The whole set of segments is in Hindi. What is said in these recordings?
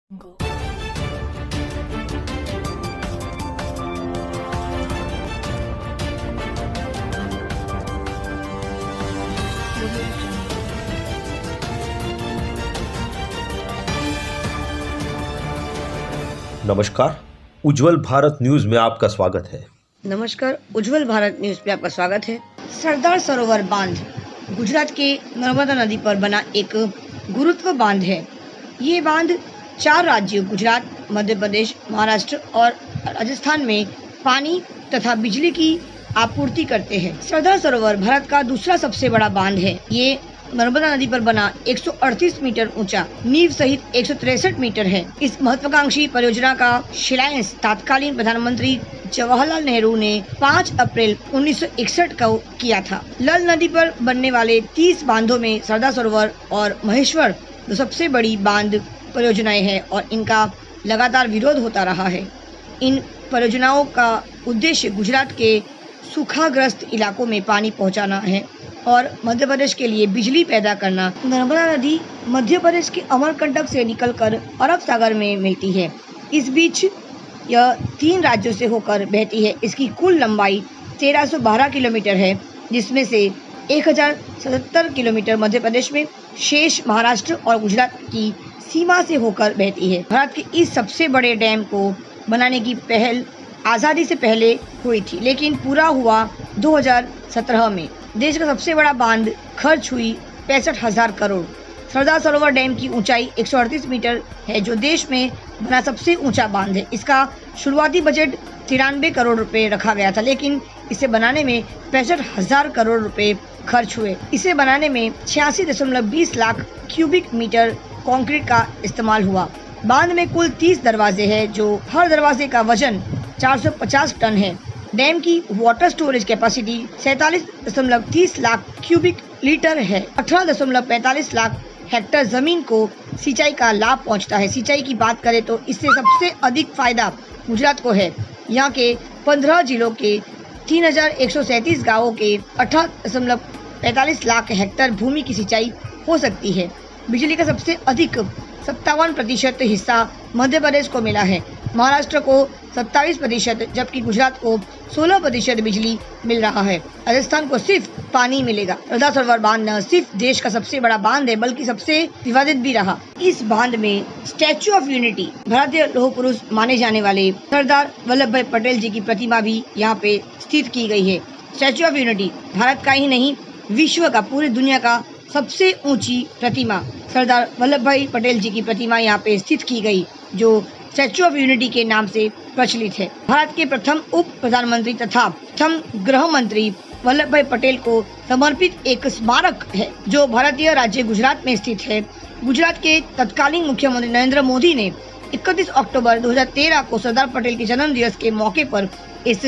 Go. नमस्कार, उज्जवल भारत न्यूज में आपका स्वागत है। नमस्कार, उज्जवल भारत न्यूज पे आपका स्वागत है। सरदार सरोवर बांध गुजरात के नर्मदा नदी पर बना एक गुरुत्व बांध है। ये बांध 4 राज्यों गुजरात, मध्य प्रदेश, महाराष्ट्र और राजस्थान में पानी तथा बिजली की आपूर्ति करते हैं। सरदार सरोवर भारत का दूसरा सबसे बड़ा बांध है। ये नर्मदा नदी पर बना 138 मीटर ऊंचा, नींव सहित 163 मीटर है। इस महत्वाकांक्षी परियोजना का शिलान्यास तत्कालीन प्रधानमंत्री जवाहरलाल नेहरू ने 5 अप्रैल 1961 को किया था। नल नदी पर बनने वाले 30 बांधों में सरदार सरोवर और महेश्वर जो सबसे बड़ी बांध परियोजनाएं हैं और इनका लगातार विरोध होता रहा है। इन परियोजनाओं का उद्देश्य गुजरात के सूखाग्रस्त इलाकों में पानी पहुंचाना है और मध्य प्रदेश के लिए बिजली पैदा करना। नर्मदा नदी मध्य प्रदेश के अमरकंटक से निकलकर अरब सागर में मिलती है। इस बीच यह 3 राज्यों से होकर बहती है। इसकी कुल लंबाई 1312 किलोमीटर है, जिसमें से 1077 किलोमीटर मध्य प्रदेश में, शेष महाराष्ट्र और गुजरात की सीमा से होकर बहती है। भारत के इस सबसे बड़े डैम को बनाने की पहल आज़ादी से पहले हुई थी, लेकिन पूरा हुआ 2017 में। देश का सबसे बड़ा बांध खर्च हुई 65,000 करोड़। सरदार सरोवर डैम की ऊंचाई 138 मीटर है, जो देश में बना सबसे ऊंचा बांध है। इसका शुरुआती बजट 93 करोड़ रुपए रखा गया था, लेकिन इसे बनाने में 65,000 करोड़ रुपए खर्च हुए। इसे बनाने में 86.20 लाख क्यूबिक मीटर कंक्रीट का इस्तेमाल हुआ। बांध में कुल 30 दरवाजे हैं, जो हर दरवाजे का वजन 450 टन है। डैम की water storage capacity 47.30 lakh cubic litre है। 18.45 लाख हेक्टेयर जमीन को सिंचाई का लाभ पहुंचता है। सिंचाई की बात करें तो इससे सबसे अधिक फायदा गुजरात को है। यहाँ के 15 जिलों के 3137 गांवों के 18.45 लाख हेक्टेयर भूमि की सिंचाई हो सकती है। बिजली का सबसे अधिक 57% हिस्सा मध्य प्रदेश को मिला है, महाराष्ट्र को 27%, जबकि गुजरात को 16% बिजली मिल रहा है। राजस्थान को सिर्फ पानी मिलेगा। सरदार सरोवर बांध न सिर्फ देश का सबसे बड़ा बांध है, बल्कि सबसे विवादित भी रहा। इस बांध में स्टैच्यू ऑफ यूनिटी, भारतीय लौह पुरुष माने जाने वाले सरदार वल्लभ भाई पटेल जी की प्रतिमा भी यहाँ पे स्थित की गई है। स्टैच्यू ऑफ यूनिटी भारत का ही नहीं, विश्व का, पूरी दुनिया का सबसे ऊंची प्रतिमा सरदार वल्लभ भाई पटेल जी की प्रतिमा यहाँ पे स्थित की गई, जो स्टैच्यू ऑफ यूनिटी के नाम से प्रचलित है। भारत के प्रथम उप प्रधानमंत्री तथा प्रथम गृह मंत्री वल्लभ भाई पटेल को समर्पित एक स्मारक है, जो भारतीय राज्य गुजरात में स्थित है। गुजरात के तत्कालीन मुख्यमंत्री नरेंद्र मोदी ने 31 अक्टूबर 2013 को सरदार पटेल के जन्म दिवस के मौके पर इस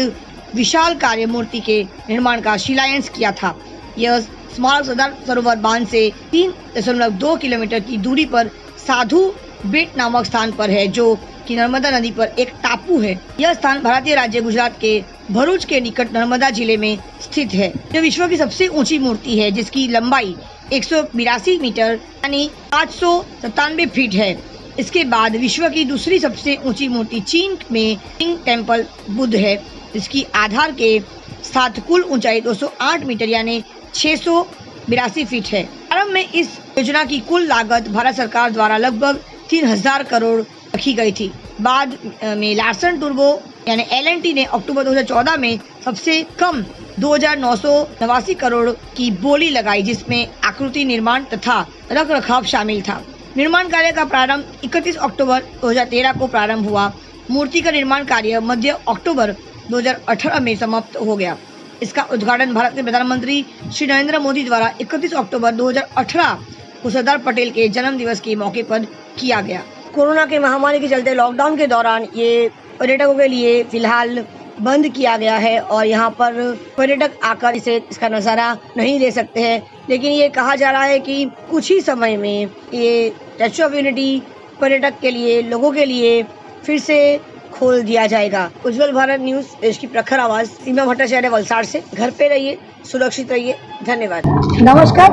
विशाल कार्य मूर्ति के निर्माण का शिलान्यास किया था। यह स्मारक सरदार सरोवर बांध से 3.2 किलोमीटर की दूरी पर साधु बेट नामक स्थान पर है, जो कि नर्मदा नदी पर एक टापू है। यह स्थान भारतीय राज्य गुजरात के भरूच के निकट नर्मदा जिले में स्थित है। यह विश्व की सबसे ऊंची मूर्ति है, जिसकी लंबाई 182 मीटर यानी 597 फीट है। इसके बाद विश्व की दूसरी सबसे ऊंची मूर्ति चीन में किंग टेम्पल बुद्ध है, जिसकी आधार के साथ कुल ऊंचाई 208 मीटर यानी 682 फीट है। आरंभ में इस योजना की कुल लागत भारत सरकार द्वारा लगभग 3000 करोड़ रखी गई थी। बाद में लार्सन टूब्रो यानी L&T ने अक्टूबर 2014 में सबसे कम 2989 करोड़ की बोली लगाई, जिसमें आकृति निर्माण तथा रख रखाव शामिल था। निर्माण कार्य का प्रारंभ 31 अक्टूबर 2013 को प्रारंभ हुआ। मूर्ति का निर्माण कार्य मध्य अक्टूबर 2018 में समाप्त हो गया। इसका उद्घाटन भारत के प्रधानमंत्री श्री नरेंद्र मोदी द्वारा 31 अक्टूबर 2018 को सरदार पटेल के जन्म दिवस के मौके पर किया गया। कोरोना के महामारी के चलते लॉकडाउन के दौरान ये पर्यटकों के लिए फिलहाल बंद किया गया है और यहाँ पर पर्यटक आकर इसका नज़ारा नहीं ले सकते हैं, लेकिन ये कहा जा रहा है कि कुछ ही समय में ये स्टैच्यू ऑफ यूनिटी पर्यटक के लिए, लोगों के लिए फिर से खोल दिया जाएगा। उज्जवल भारत न्यूज, देश की प्रखर आवाज, सीमा भट्टाचार्य, वलसाड़ से। घर पे रहिए, सुरक्षित रहिए। धन्यवाद। नमस्कार,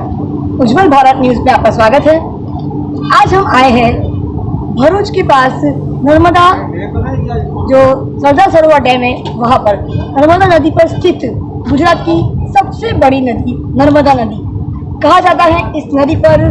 उज्जवल भारत न्यूज में आपका स्वागत है। आज हम आए हैं भरूच के पास नर्मदा जो सरदार सरोवर डैम है वहाँ पर नर्मदा नदी पर स्थित गुजरात की सबसे बड़ी नदी नर्मदा नदी कहा जाता है। इस नदी पर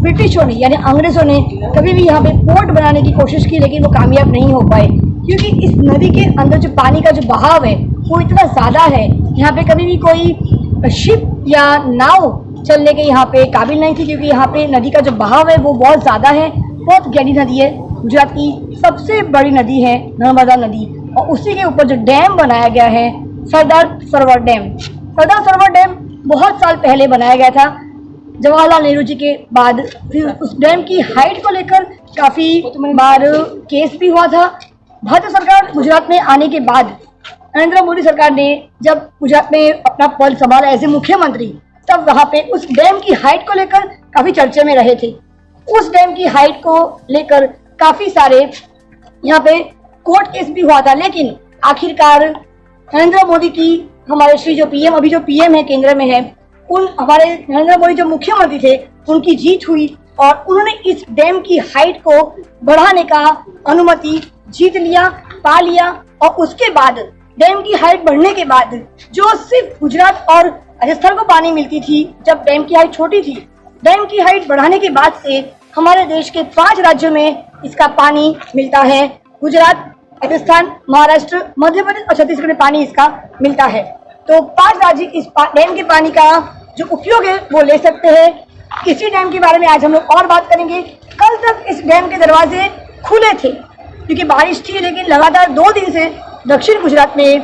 ब्रिटिशों ने यानी अंग्रेजों ने कभी भी यहाँ पे पोर्ट बनाने की कोशिश की, लेकिन वो कामयाब नहीं हो पाए, क्योंकि इस नदी के अंदर जो पानी का जो बहाव है वो इतना ज़्यादा है। यहाँ पे कभी भी कोई शिप या नाव चलने के यहाँ पे काबिल नहीं थी, क्योंकि यहाँ पे नदी का जो बहाव है वो बहुत ज़्यादा है। बहुत गहरी नदी है, गुजरात की सबसे बड़ी नदी है नर्मदा नदी, और उसी के ऊपर जो डैम बनाया गया है सरदार सरोवर डैम। सरदार सरोवर डैम बहुत साल पहले बनाया गया था, जवाहरलाल नेहरू जी के बाद। फिर उस डैम की हाइट को लेकर काफ़ी बार केस भी हुआ था। भारतीय सरकार गुजरात में आने के बाद नरेंद्र मोदी सरकार ने जब गुजरात में अपना पद संभाला एज ए मुख्यमंत्री, तब वहाँ पे उस डैम की हाइट को लेकर काफ़ी चर्चे में रहे थे। उस डैम की हाइट को लेकर काफ़ी सारे यहाँ पे कोर्ट केस भी हुआ था, लेकिन आखिरकार नरेंद्र मोदी की हमारे श्री जो पीएम अभी जो पीएम है केंद्र में है, उन हमारे नरेंद्र मोदी जो मुख्यमंत्री थे उनकी जीत हुई और उन्होंने इस डैम की हाइट को बढ़ाने का अनुमति जीत लिया, पा लिया। और उसके बाद डैम की हाइट बढ़ने के बाद जो सिर्फ गुजरात और राजस्थान को पानी मिलती थी जब डैम की हाइट छोटी थी, डैम की हाइट बढ़ाने के बाद से हमारे देश के 5 राज्यों में इसका पानी मिलता है। गुजरात, राजस्थान, महाराष्ट्र, मध्य प्रदेश और छत्तीसगढ़ में पानी इसका मिलता है। तो 5 राज्य इस डैम के पानी का जो उपयोग है वो ले सकते हैं। इसी डैम के बारे में आज हम लोग और बात करेंगे। कल तक इस डैम के दरवाजे खुले थे क्योंकि बारिश थी, लेकिन लगातार 2 दिन से दक्षिण गुजरात में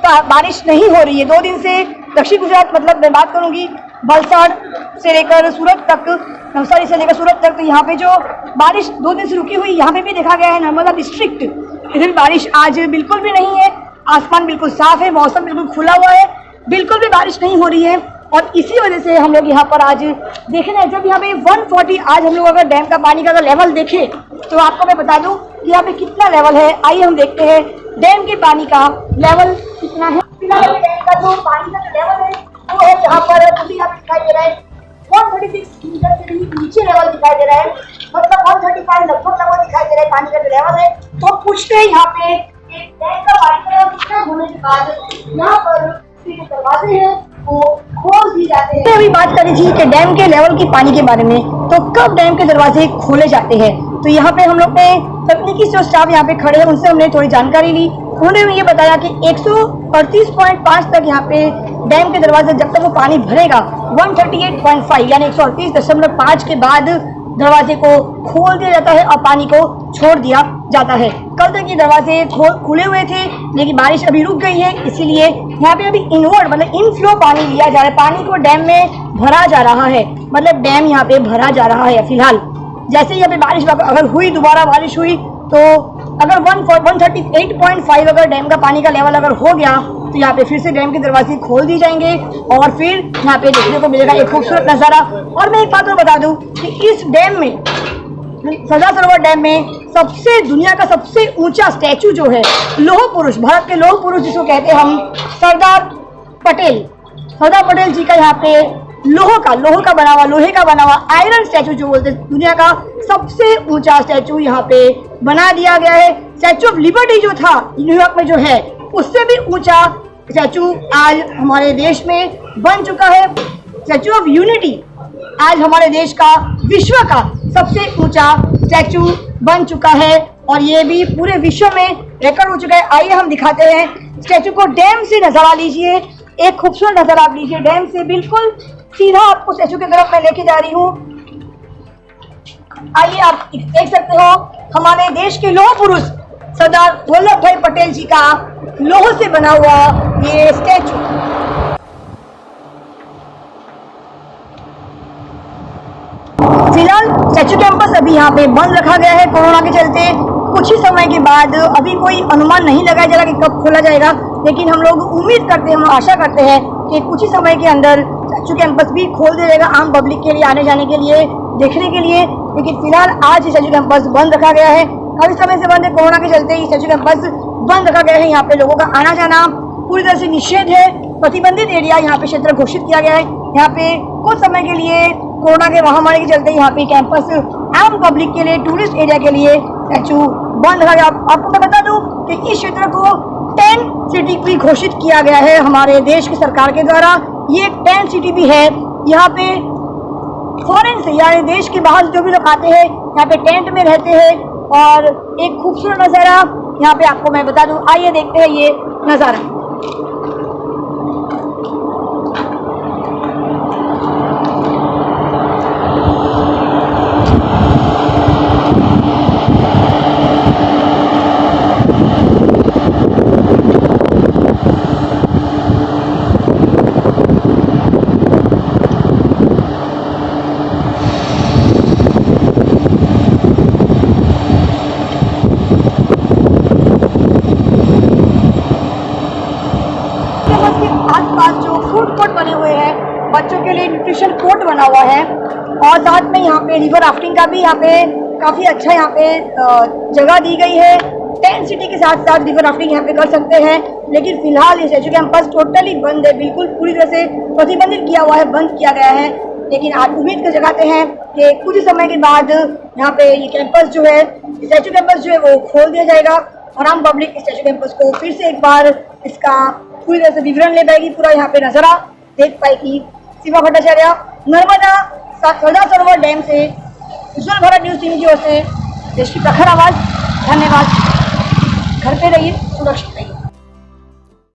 बारिश नहीं हो रही है। 2 दिन से दक्षिण गुजरात मतलब मैं बात करूंगी वलसाड़ से लेकर सूरत तक, नवसारी से लेकर सूरत तक, तो यहाँ पे जो बारिश 2 दिन से रुकी हुई, यहाँ पे भी देखा गया है नर्मदा डिस्ट्रिक्ट, इधर बारिश आज बिल्कुल भी नहीं है। आसमान बिल्कुल साफ है, मौसम बिल्कुल खुला हुआ है, बिल्कुल भी बारिश नहीं हो रही है। और इसी वजह से हम लोग यहाँ पर आज देखें ना, जब यहाँ पे 140 आज हम लोग अगर डैम का पानी का अगर लेवल देखें तो आपको मैं बता दूं कि यहाँ पे कितना लेवल है। आइए हम देखते हैं डैम के पानी का लेवल कितना है। फिलहाल डैम का जो पानी का जो लेवल है वो है यहाँ पर अभी यहाँ दिखाई दे रहा है 136 मीटर से भी नीचे लेवल दिखाई दे रहा है, मतलब 135 लगभग दिखाई दे रहा है पानी का जो लेवल है। तो पूछते हैं यहाँ पे डैम का पानी का लेवल कितना होने के बाद यहाँ पर जो दरवाजे हैं वो खोल दिए जाते हैं। अभी बात करी थी कि डैम के लेवल की पानी के बारे में, तो कब डैम के दरवाजे खोले जाते हैं, तो यहाँ पे हम लोग ने तकनीकी जो स्टाफ यहाँ पे खड़े हैं उनसे हमने थोड़ी जानकारी ली। उन्होंने ये बताया कि 138.5 तक यहाँ पे डैम के दरवाजे जब तक वो पानी भरेगा 138.5 यानी 138.5 के बाद दरवाजे को खोल दिया जाता है और पानी को छोड़ दिया जाता है। कल तक ये दरवाजे खुले हुए थे, लेकिन बारिश अभी रुक गई है, इसीलिए यहाँ पे अभी इनवर्ड मतलब इनफ्लो पानी लिया जा रहा है। पानी को डैम में भरा जा रहा है, मतलब डैम यहाँ पे भरा जा रहा है फिलहाल। जैसे ही अभी बारिश अगर हुई, दोबारा बारिश हुई, तो अगर 138.5 अगर डैम का पानी का लेवल अगर हो गया तो यहाँ पे फिर से डैम के दरवाजे खोल दिए जाएंगे और फिर यहाँ पे देखने को मिलेगा एक खूबसूरत नज़ारा। और मैं एक बात और बता दूं कि इस डैम में, सरदार सरोवर डैम में सबसे दुनिया का सबसे ऊंचा स्टैचू जो है लौह पुरुष, भारत के लौह पुरुष जिसको कहते हैं हम, सरदार पटेल जी का यहाँ पे लोहे का बना हुआ आयरन स्टैचू जो बोलते हैं, दुनिया का सबसे ऊंचा स्टैचू यहाँ पे बना दिया गया है। स्टैचू ऑफ लिबर्टी जो था न्यूयॉर्क में जो है, उससे भी ऊंचा स्टैचू आज हमारे देश में बन चुका है। स्टैचू ऑफ यूनिटी आज हमारे देश का विश्व का सबसे ऊंचा स्टैचू बन चुका है और ये भी पूरे विश्व में रिकॉर्ड हो चुका है। आइए हम दिखाते हैं स्टैचू को। डैम से नजारा लीजिए, एक खूबसूरत नजारा आप लीजिए डैम से, बिल्कुल सीधा आपको स्टैचू की तरफ मैं लेके जा रही हूँ। आइए आप देख सकते हो हमारे देश के लौह पुरुष सरदार वल्लभ भाई पटेल जी का लोह से बना हुआ ये स्टैचू। फिलहाल स्टैचू कैंपस अभी यहाँ पे बंद रखा गया है कोरोना के चलते। कुछ ही समय के बाद, अभी कोई अनुमान नहीं लगाया जा रहा कि कब खोला जाएगा, लेकिन हम लोग उम्मीद करते हैं, हम आशा करते हैं कि कुछ ही समय के अंदर स्टैचू कैंपस भी खोल दिया जाएगा आम पब्लिक के लिए आने जाने के लिए, देखने के लिए। लेकिन फिलहाल आज स्टैचू कैंपस बंद रखा गया है, काफी समय से बंद है, कोरोना के चलते ही स्टैचू कैंपस बंद रखा गया है। यहाँ पे लोगों का आना जाना पूरी तरह से निषेध है, प्रतिबंधित एरिया यहाँ पे क्षेत्र घोषित किया गया है। यहाँ पे कुछ समय के लिए कोरोना के महामारी के चलते यहाँ पे कैंपस आम पब्लिक के लिए, टूरिस्ट एरिया के लिए स्टैचू बंद रखा गया। आपको मैं बता दूं कि इस क्षेत्र को 10 सिटी भी घोषित किया गया है हमारे देश की सरकार के द्वारा। ये 10 सिटी भी है। यहाँ पे फॉरेन से यानी देश के बाहर जो भी लोग आते हैं यहाँ पे टेंट में रहते हैं और एक खूबसूरत नज़ारा यहाँ पे आपको मैं बता दूं। आइए देखते हैं ये नज़ारा। आसपास जो फूड कोर्ट बने हुए हैं, बच्चों के लिए न्यूट्रिशन कोर्ट बना हुआ है और साथ में यहाँ पे रिवर राफ्टिंग का भी यहाँ पे काफ़ी अच्छा यहाँ पे जगह दी गई है। 10 सिटी के साथ साथ रिवर राफ्टिंग यहाँ पे कर सकते हैं, लेकिन फिलहाल ये स्टैचू कैंपस टोटली बंद है, बिल्कुल पूरी तरह से प्रतिबंधित किया हुआ है, बंद किया गया है। लेकिन आज उम्मीद कर जगाते हैं कि कुछ ही समय के बाद यहाँ पे ये कैंपस जो है, स्टैचू कैंपस जो है वो खोल दिया जाएगा और आम पब्लिक स्टैचू कैंपस को फिर से एक बार इसका पूरी तरह से विवरण ले पाएगी, पूरा यहाँ पे नजारा देख पाएगी। सीमा भट्टाचार्य, नर्मदा सरदार सरोवर डैम से उज्ज्वल भारत न्यूज टीम की ओर से देश की प्रखर आवाज। धन्यवाद। घर पे रहिए, सुरक्षित रहिए।